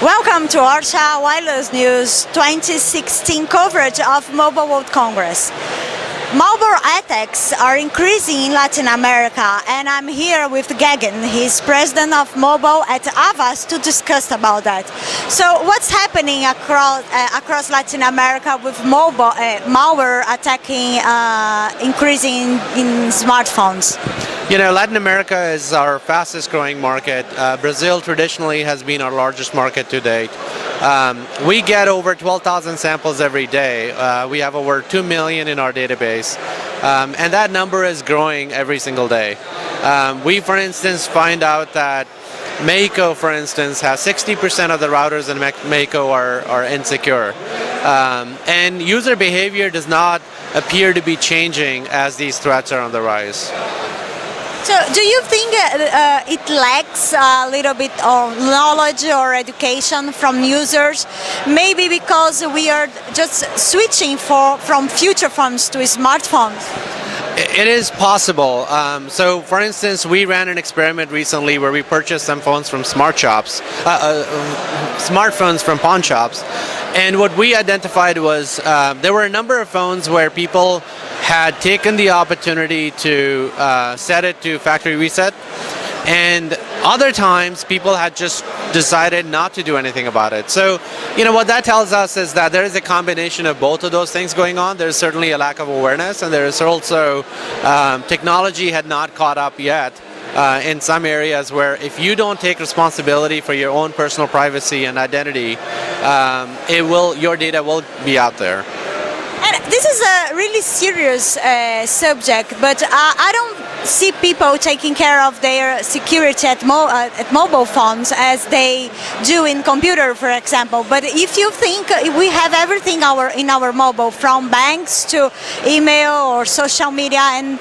Welcome to Orsha Wireless News 2016 coverage of Mobile World Congress. Malware attacks are increasing in Latin America, and I'm here with Gagan. He's president of mobile at Avast to discuss about that. So what's happening across Latin America with mobile malware attacking, increasing in smartphones? You know, Latin America is our fastest growing market. Brazil traditionally has been our largest market to date. We get over 12,000 samples every day. We have over 2 million in our database. And that number is growing every single day. We, for instance, find out that Mexico, for instance, has 60% of the routers in Mexico are insecure. And user behavior does not appear to be changing as these threats are on the rise. So do you think it lacks a little bit of knowledge or education from users? Maybe because we are just switching from feature phones to smartphones? It is possible. So, for instance, we ran an experiment recently where we purchased some phones from smartphones from pawn shops. And what we identified was there were a number of phones where people had taken the opportunity to set it to factory reset, and other times people had just decided not to do anything about it. So, you know, what that tells us is that there is a combination of both of those things going on. There's certainly a lack of awareness, and there is also technology had not caught up yet in some areas where if you don't take responsibility for your own personal privacy and identity, your data will be out there. And this is a really serious subject, but I don't see people taking care of their security at mobile phones as they do in computer, for example. But if you think we have everything in our mobile, from banks to email or social media, and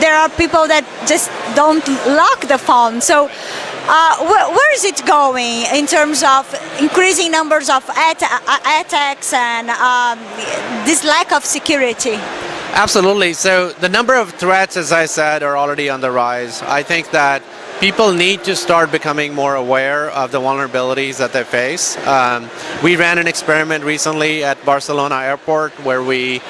there are people that just don't lock the phone. So where is it going in terms of increasing numbers of attacks and this lack of security? Absolutely. So the number of threats, as I said, are already on the rise. I think that people need to start becoming more aware of the vulnerabilities that they face. We ran an experiment recently at Barcelona airport where we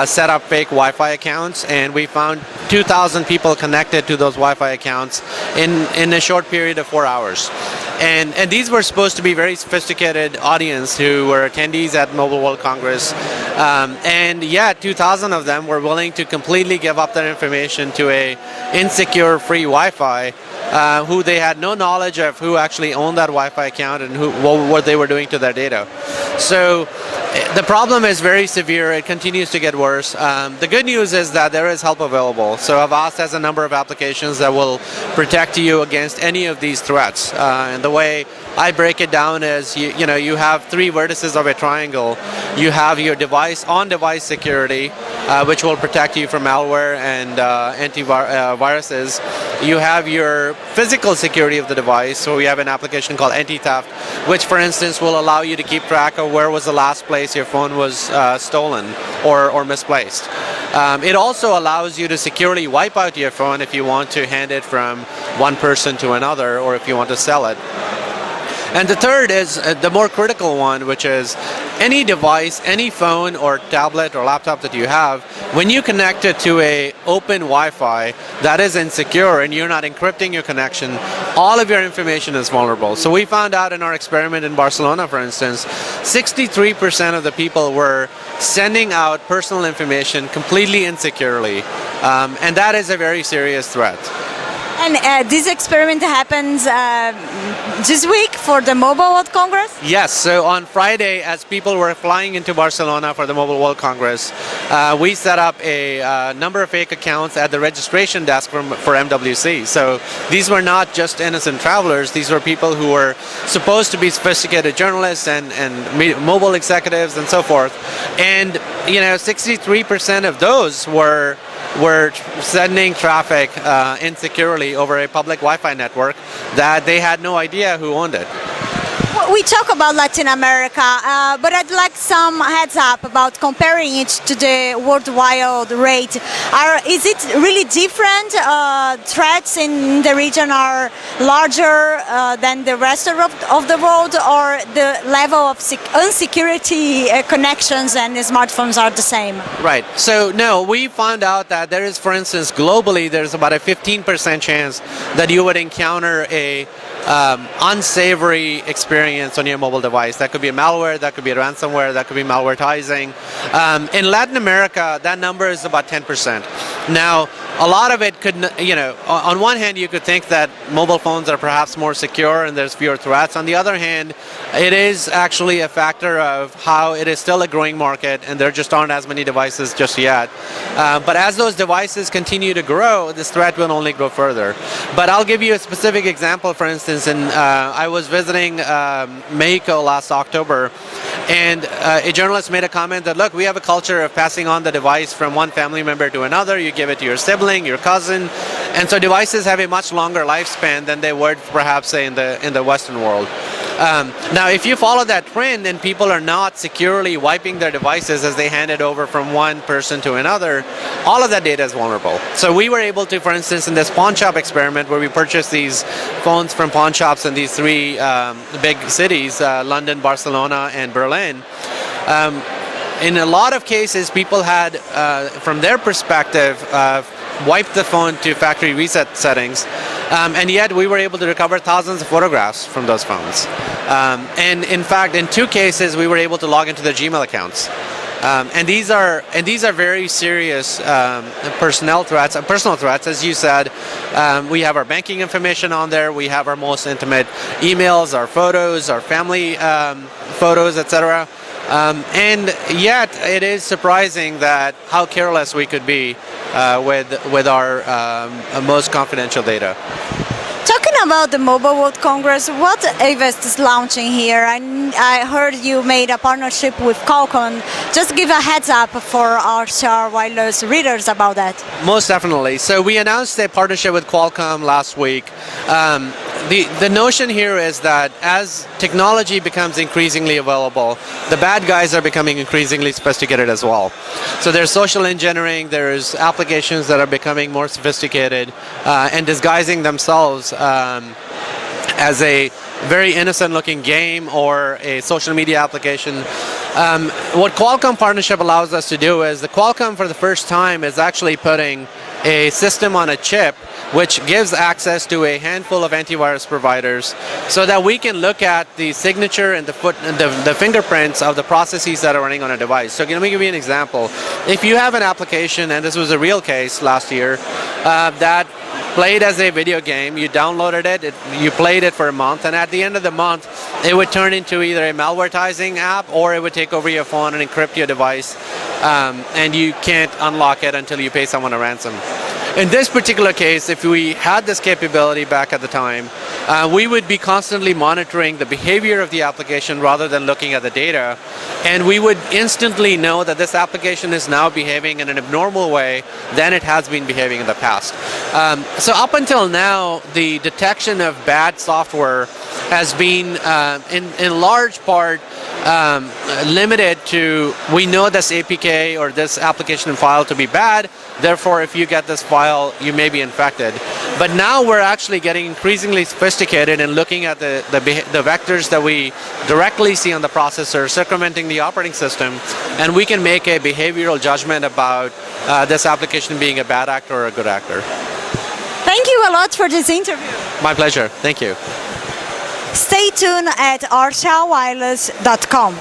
set up fake Wi-Fi accounts, and we found 2,000 people connected to those Wi-Fi accounts in a short period of 4 hours. And these were supposed to be very sophisticated audience who were attendees at Mobile World Congress. And yet 2,000 of them were willing to completely give up their information to a insecure free Wi-Fi, who they had no knowledge of who actually owned that Wi-Fi account and what they were doing to their data. So the problem is very severe. It continues to get worse. The good news is that there is help available. So Avast has a number of applications that will protect you against any of these threats. And the way I break it down is, you have 3 vertices of a triangle. You have your on-device security, which will protect you from malware and antiviruses. You have your physical security of the device. So we have an application called anti-theft, which, for instance, will allow you to keep track of where was the last place your phone was stolen or misplaced. It also allows you to securely wipe out your phone if you want to hand it from one person to another, or if you want to sell it. And the third is the more critical one, which is any device, any phone or tablet or laptop that you have, when you connect it to a open Wi-Fi that is insecure and you're not encrypting your connection, all of your information is vulnerable. So we found out in our experiment in Barcelona, for instance, 63% of the people were sending out personal information completely insecurely. And that is a very serious threat. And this experiment happens this week for the Mobile World Congress? Yes, so on Friday, as people were flying into Barcelona for the Mobile World Congress, we set up a number of fake accounts at the registration desk for MWC. So these were not just innocent travelers, these were people who were supposed to be sophisticated journalists and mobile executives and so forth. And 63% of those were sending traffic insecurely over a public Wi-Fi network that they had no idea who owned it. We talk about Latin America, but I'd like some heads up about comparing it to the worldwide rate. Is it really different? Threats in the region are larger than the rest of the world, or the level of unsecurity connections and smartphones are the same? Right. So no, we found out that there is, for instance, globally, there's about a 15% chance that you would encounter a unsavory experience on your mobile device. That could be a malware, that could be a ransomware, that could be malvertising. In Latin America, that number is about 10%. Now, a lot of it could, on one hand, you could think that mobile phones are perhaps more secure and there's fewer threats. On the other hand, it is actually a factor of how it is still a growing market and there just aren't as many devices just yet. But as those devices continue to grow, this threat will only grow further. But I'll give you a specific example. For instance, I was visiting Mexico last October, and a journalist made a comment that, look, we have a culture of passing on the device from one family member to another. You give it to your sibling, your cousin, and so devices have a much longer lifespan than they would perhaps say in the Western world. Now, if you follow that trend, then people are not securely wiping their devices as they hand it over from one person to another. All of that data is vulnerable. So we were able to, for instance, in this pawn shop experiment where we purchased these phones from pawn shops in these three big cities, London, Barcelona, and Berlin, in a lot of cases, people had, from their perspective, wiped the phone to factory reset settings, and yet we were able to recover thousands of photographs from those phones. And in fact, in 2 cases, we were able to log into their Gmail accounts. And these are very serious personal threats, as you said. We have our banking information on there. We have our most intimate emails, our photos, our family photos, etc. And yet, it is surprising that how careless we could be with our most confidential data. Talking about the Mobile World Congress, what Avast is launching here? I heard you made a partnership with Qualcomm. Just give a heads up for our Star Wireless readers about that. Most definitely. So we announced a partnership with Qualcomm last week. The notion here is that as technology becomes increasingly available, the bad guys are becoming increasingly sophisticated as well. So there's social engineering, there's applications that are becoming more sophisticated and disguising themselves as a very innocent looking game or a social media application. What Qualcomm partnership allows us to do is the Qualcomm for the first time is actually putting a system on a chip which gives access to a handful of antivirus providers so that we can look at the signature and the fingerprints of the processes that are running on a device. So let me give you an example. If you have an application, and this was a real case last year, that played as a video game, you downloaded it, you played it for a month, and at the end of the month, it would turn into either a malvertising app or it would take over your phone and encrypt your device, and you can't unlock it until you pay someone a ransom. In this particular case, if we had this capability back at the time, we would be constantly monitoring the behavior of the application rather than looking at the data, and we would instantly know that this application is now behaving in an abnormal way than it has been behaving in the past. So up until now, the detection of bad software has been in large part limited to, we know this APK or this application file to be bad, therefore if you get this file you may be infected. But now we're actually getting increasingly sophisticated in looking at the vectors that we directly see on the processor circumventing the operating system, and we can make a behavioral judgment about this application being a bad actor or a good actor. Thank you a lot for this interview. My pleasure. Thank you. Stay tuned at arshawireless.com.